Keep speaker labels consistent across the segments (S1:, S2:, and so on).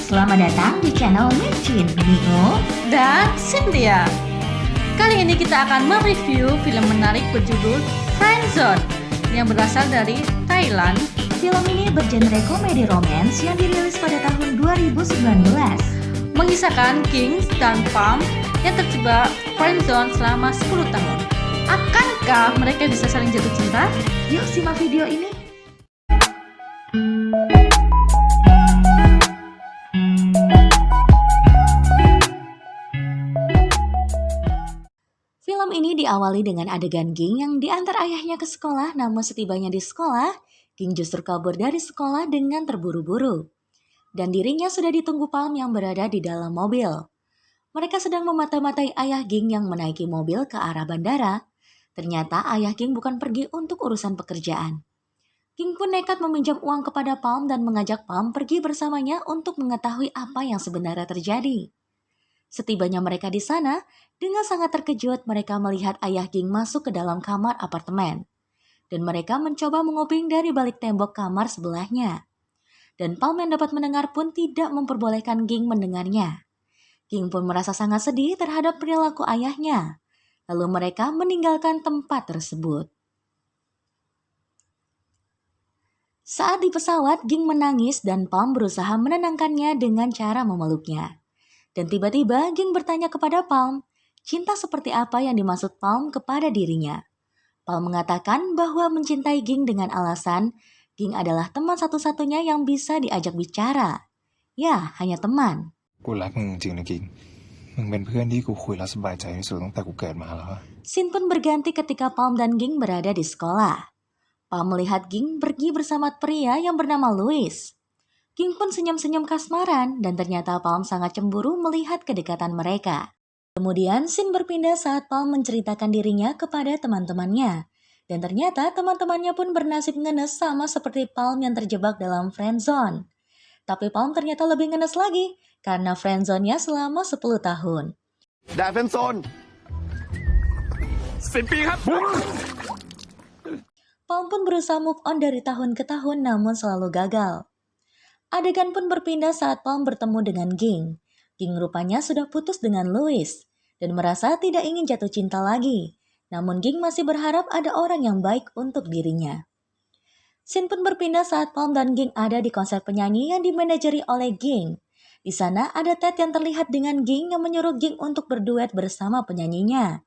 S1: selamat datang di channel Micin, Nio,
S2: dan Cynthia. Kali ini kita akan mereview film menarik berjudul Friendzone yang berasal dari Thailand.
S1: Film ini bergenre komedi romance yang dirilis pada tahun 2019.
S2: Mengisahkan King dan Palm yang terjebak friendzone selama 10 tahun. Akankah mereka bisa saling jatuh cinta?
S1: Yuk simak video ini. Film ini diawali dengan adegan Ging yang diantar ayahnya ke sekolah, namun setibanya di sekolah, Ging justru kabur dari sekolah dengan terburu-buru. Dan dirinya sudah ditunggu Palm yang berada di dalam mobil. Mereka sedang memata-matai ayah Ging yang menaiki mobil ke arah bandara. Ternyata ayah Ging bukan pergi untuk urusan pekerjaan. Ging pun nekat meminjam uang kepada Palm dan mengajak Palm pergi bersamanya untuk mengetahui apa yang sebenarnya terjadi. Setibanya mereka di sana, dengan sangat terkejut mereka melihat ayah Ging masuk ke dalam kamar apartemen. Dan mereka mencoba menguping dari balik tembok kamar sebelahnya. Dan Palm yang dapat mendengar pun tidak memperbolehkan Ging mendengarnya. Ging pun merasa sangat sedih terhadap perilaku ayahnya. Lalu mereka meninggalkan tempat tersebut. Saat di pesawat, Ging menangis dan Palm berusaha menenangkannya dengan cara memeluknya. Dan tiba-tiba Ging bertanya kepada Palm, cinta seperti apa yang dimaksud Palm kepada dirinya. Palm mengatakan bahwa mencintai Ging dengan alasan Ging adalah teman satu-satunya yang bisa diajak bicara. Ya, hanya teman.
S3: กูรักมึงจริงนะกิ๊กมึงเป็นเพื่อนที่กูคุยแล้วสบายใจที่สุดตั้งแต่กูเกิดมาแล้ว
S1: Scene pun berganti ketika Palm dan Ging berada di sekolah. Palm melihat Ging pergi bersama pria yang bernama Louis. Ging pun senyum-senyum kasmaran dan ternyata Palm sangat cemburu melihat kedekatan mereka. Kemudian scene berpindah saat Palm menceritakan dirinya kepada teman-temannya. Dan ternyata teman-temannya pun bernasib ngenes sama seperti Palm yang terjebak dalam friendzone. Tapi Palm ternyata lebih ngenes lagi karena friendzone-nya selama 10 tahun.
S4: ด่าเฟรนด์โซน10 ปีครับ
S1: Palm pun berusaha move on dari tahun ke tahun namun selalu gagal. Adegan pun berpindah saat Palm bertemu dengan Ging. Ging rupanya sudah putus dengan Louis dan merasa tidak ingin jatuh cinta lagi. Namun Ging masih berharap ada orang yang baik untuk dirinya. Scene pun berpindah saat Palm dan Ging ada di konser penyanyi yang dimanajeri oleh Ging. Di sana ada Ted yang terlihat dengan Ging yang menyuruh Ging untuk berduet bersama penyanyinya.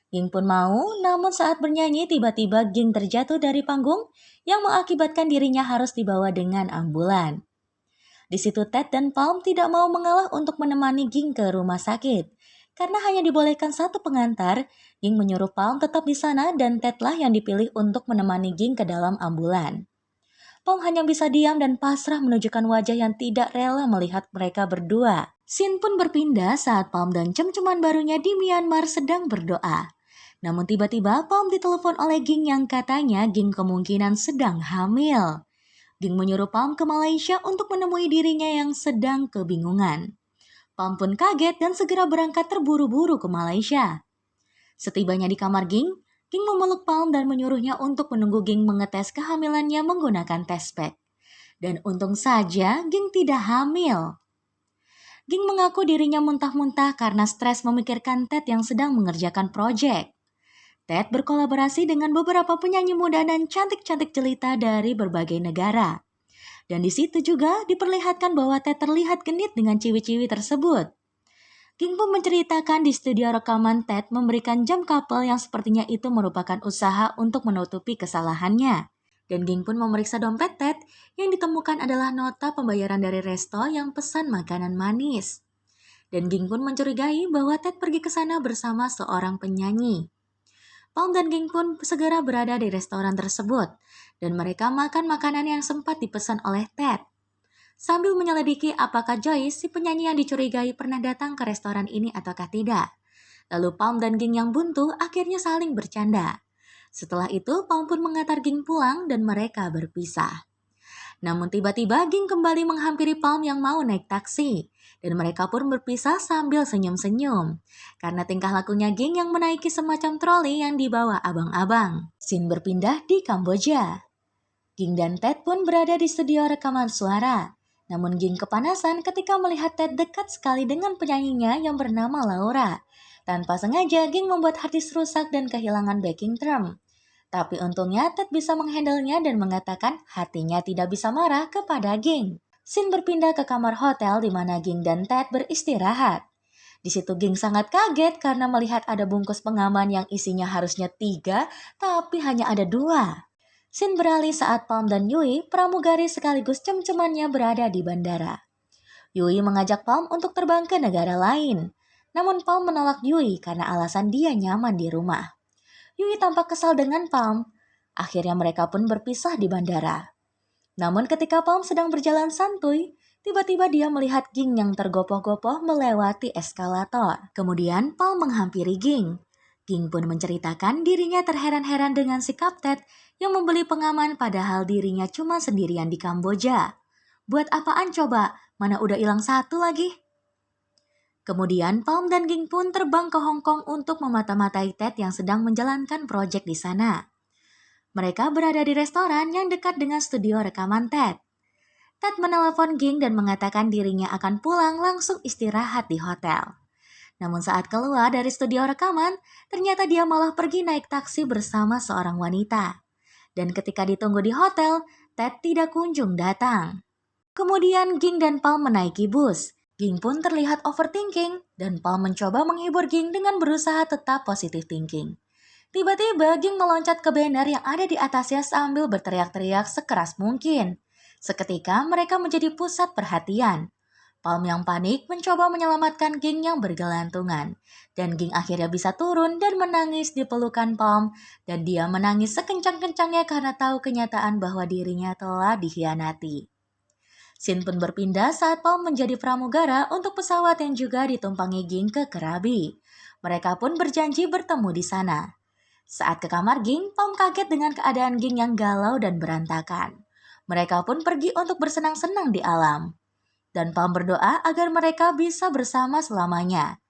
S1: Ging pun mau, namun saat bernyanyi tiba-tiba Ging terjatuh dari panggung yang mengakibatkan dirinya harus dibawa dengan ambulan. Di situ Ted dan Palm tidak mau mengalah untuk menemani Ging ke rumah sakit. Karena hanya dibolehkan satu pengantar, Ging menyuruh Palm tetap di sana dan Ted-lah yang dipilih untuk menemani Ging ke dalam ambulan. Palm hanya bisa diam dan pasrah menunjukkan wajah yang tidak rela melihat mereka berdua. Scene pun berpindah saat Palm dan cem-ceman barunya di Myanmar sedang berdoa. Namun tiba-tiba Palm ditelepon oleh Ging yang katanya Ging kemungkinan sedang hamil. Ging menyuruh Palm ke Malaysia untuk menemui dirinya yang sedang kebingungan. Palm pun kaget dan segera berangkat terburu-buru ke Malaysia. Setibanya di kamar Ging memeluk Palm dan menyuruhnya untuk menunggu Ging mengetes kehamilannya menggunakan test pack. Dan untung saja Ging tidak hamil. Ging mengaku dirinya muntah-muntah karena stres memikirkan Ted yang sedang mengerjakan proyek. Ted berkolaborasi dengan beberapa penyanyi muda dan cantik-cantik jelita dari berbagai negara. Dan di situ juga diperlihatkan bahwa Ted terlihat genit dengan ciwi-ciwi tersebut. Ging pun menceritakan di studio rekaman Ted memberikan jam couple yang sepertinya itu merupakan usaha untuk menutupi kesalahannya. Dan Ging pun memeriksa dompet Ted yang ditemukan adalah nota pembayaran dari resto yang pesan makanan manis. Dan Ging pun mencurigai bahwa Ted pergi ke sana bersama seorang penyanyi. Palm dan Ging pun segera berada di restoran tersebut dan mereka makan makanan yang sempat dipesan oleh Ted. Sambil menyelidiki apakah Joyce, si penyanyi yang dicurigai pernah datang ke restoran ini ataukah tidak. Lalu Palm dan Ging yang buntu akhirnya saling bercanda. Setelah itu Palm pun mengantar Ging pulang dan mereka berpisah. Namun tiba-tiba Ging kembali menghampiri Palm yang mau naik taksi. Dan mereka pun berpisah sambil senyum-senyum. Karena tingkah lakunya Ging yang menaiki semacam troli yang dibawa abang-abang. Scene berpindah di Kamboja. Ging dan Ted pun berada di studio rekaman suara. Namun Ging kepanasan ketika melihat Ted dekat sekali dengan penyanyinya yang bernama Laura. Tanpa sengaja, Ging membuat harddisk rusak dan kehilangan backing drum. Tapi untungnya Ted bisa menghandlenya dan mengatakan hatinya tidak bisa marah kepada Ging. Scene berpindah ke kamar hotel di mana Ging dan Ted beristirahat. Di situ Ging sangat kaget karena melihat ada bungkus pengaman yang isinya harusnya 3, tapi hanya ada 2. Scene beralih saat Palm dan Yui, pramugari sekaligus cem-cemannya berada di bandara. Yui mengajak Palm untuk terbang ke negara lain. Namun Palm menolak Yui karena alasan dia nyaman di rumah. Yui tampak kesal dengan Palm. Akhirnya mereka pun berpisah di bandara. Namun ketika Palm sedang berjalan santuy, tiba-tiba dia melihat Ging yang tergopoh-gopoh melewati eskalator. Kemudian Palm menghampiri Ging. Ging pun menceritakan dirinya terheran-heran dengan sikap Ted yang membeli pengaman padahal dirinya cuma sendirian di Kamboja. Buat apaan coba? Mana udah hilang 1 lagi? Kemudian Palm dan Ging pun terbang ke Hong Kong untuk memata-matai Ted yang sedang menjalankan proyek di sana. Mereka berada di restoran yang dekat dengan studio rekaman Ted. Ted menelepon Ging dan mengatakan dirinya akan pulang langsung istirahat di hotel. Namun saat keluar dari studio rekaman, ternyata dia malah pergi naik taksi bersama seorang wanita. Dan ketika ditunggu di hotel, Ted tidak kunjung datang. Kemudian Ging dan Palm menaiki bus. Ging pun terlihat overthinking dan Palm mencoba menghibur Ging dengan berusaha tetap positive thinking. Tiba-tiba Ging meloncat ke banner yang ada di atasnya sambil berteriak-teriak sekeras mungkin. Seketika mereka menjadi pusat perhatian. Palm yang panik mencoba menyelamatkan Ging yang bergelantungan. Dan Ging akhirnya bisa turun dan menangis di pelukan Palm. Dan dia menangis sekencang-kencangnya karena tahu kenyataan bahwa dirinya telah dikhianati. Scene pun berpindah saat Palm menjadi pramugara untuk pesawat yang juga ditumpangi Ging ke Krabi. Mereka pun berjanji bertemu di sana. Saat ke kamar Ging, Palm kaget dengan keadaan Ging yang galau dan berantakan. Mereka pun pergi untuk bersenang-senang di alam. Dan Palm berdoa agar mereka bisa bersama selamanya.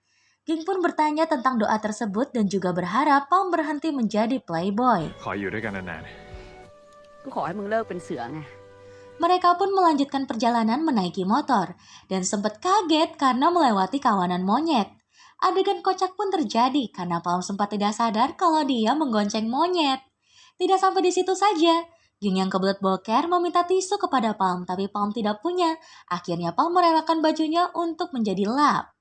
S1: Ging pun bertanya tentang doa tersebut dan juga berharap Palm berhenti menjadi playboy.
S4: ขออยู่ด้วยกันนาน
S5: ก็ขอให้มึงเลิกเป็นเสือไง
S1: Mereka pun melanjutkan perjalanan menaiki motor dan sempat kaget karena melewati kawanan monyet. Adegan kocak pun terjadi karena Palm sempat tidak sadar kalau dia menggonceng monyet. Tidak sampai di situ saja. Ging yang kebelet boker meminta tisu kepada Palm, tapi Palm tidak punya. Akhirnya Palm merelakan bajunya untuk menjadi lap.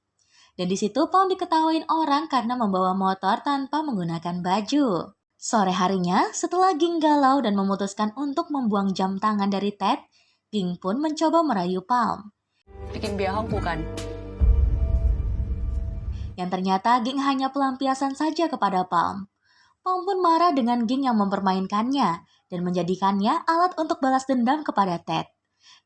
S1: Dan di situ Palm diketahuin orang karena membawa motor tanpa menggunakan baju. Sore harinya, setelah Ging galau dan memutuskan untuk membuang jam tangan dari Ted, Ging pun mencoba merayu Palm.
S5: ไปกินเบียร์ห้องกูกัน
S1: Yang ternyata Ging hanya pelampiasan saja kepada Palm. Palm pun marah dengan Ging yang mempermainkannya dan menjadikannya alat untuk balas dendam kepada Ted.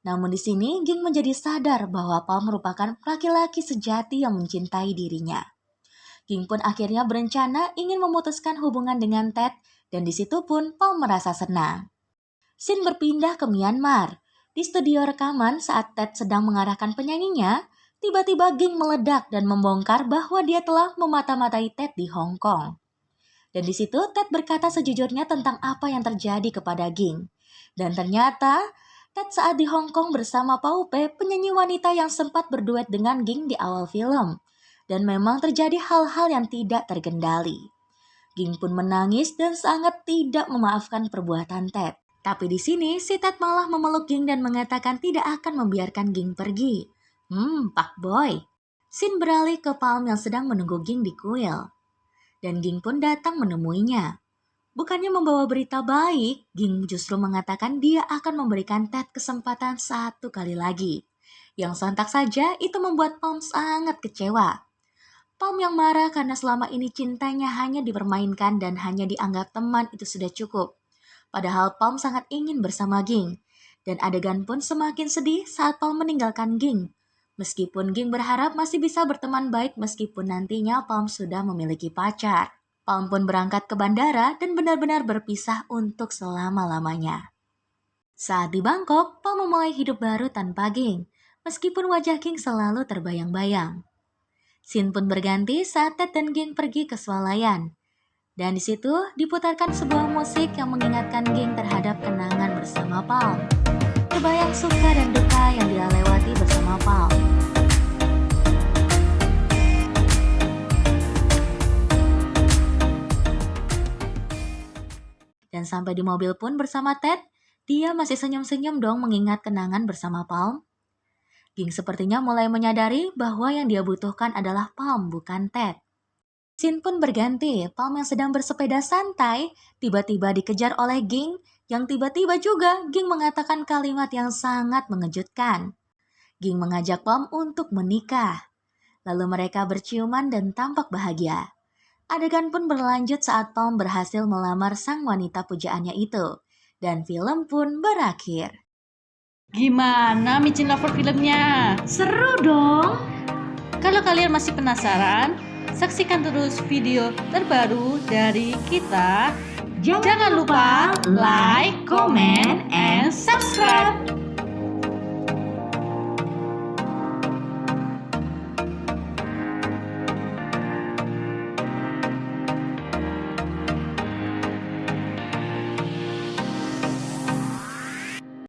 S1: Namun di sini Ging menjadi sadar bahwa Palm merupakan laki-laki sejati yang mencintai dirinya. Ging pun akhirnya berencana ingin memutuskan hubungan dengan Ted dan di situ pun Palm merasa senang. Scene berpindah ke Myanmar. Di studio rekaman saat Ted sedang mengarahkan penyanyinya, tiba-tiba Ging meledak dan membongkar bahwa dia telah memata-matai Ted di Hong Kong. Dan di situ Ted berkata sejujurnya tentang apa yang terjadi kepada Ging. Dan ternyata Ted saat di Hong Kong bersama Paupe, penyanyi wanita yang sempat berduet dengan Ging di awal film. Dan memang terjadi hal-hal yang tidak terkendali. Ging pun menangis dan sangat tidak memaafkan perbuatan Ted. Tapi di sini si Ted malah memeluk Ging dan mengatakan tidak akan membiarkan Ging pergi. Pak Boy. Scene beralih ke Palm yang sedang menunggu Ging di kuil. Dan Ging pun datang menemuinya. Bukannya membawa berita baik, Ging justru mengatakan dia akan memberikan Ted kesempatan 1 kali lagi. Yang sontak saja itu membuat Palm sangat kecewa. Palm yang marah karena selama ini cintanya hanya dipermainkan dan hanya dianggap teman itu sudah cukup. Padahal Palm sangat ingin bersama Ging. Dan adegan pun semakin sedih saat Palm meninggalkan Ging. Meskipun Ging berharap masih bisa berteman baik meskipun nantinya Palm sudah memiliki pacar. Palm pun berangkat ke bandara dan benar-benar berpisah untuk selama-lamanya. Saat di Bangkok, Palm memulai hidup baru tanpa Ging, meskipun wajah Ging selalu terbayang-bayang. Scene pun berganti saat Ted dan Ging pergi ke swalayan. Dan di situ diputarkan sebuah musik yang mengingatkan Ging terhadap kenangan bersama Palm. terbayang suka dan duka yang dia lewati bersama Palm. Dan sampai di mobil pun bersama Ted, dia masih senyum-senyum dong mengingat kenangan bersama Palm. Ging sepertinya mulai menyadari bahwa yang dia butuhkan adalah Palm, bukan Ted. Scene pun berganti, Palm yang sedang bersepeda santai, tiba-tiba dikejar oleh Ging, yang tiba-tiba juga Ging mengatakan kalimat yang sangat mengejutkan. Ging mengajak Palm untuk menikah. Lalu mereka berciuman dan tampak bahagia. Adegan pun berlanjut saat Palm berhasil melamar sang wanita pujaannya itu. Dan film pun berakhir.
S2: Gimana Micin Lover filmnya?
S1: Seru dong!
S2: Kalau kalian masih penasaran, saksikan terus video terbaru dari kita. Jangan lupa like, comment, and subscribe.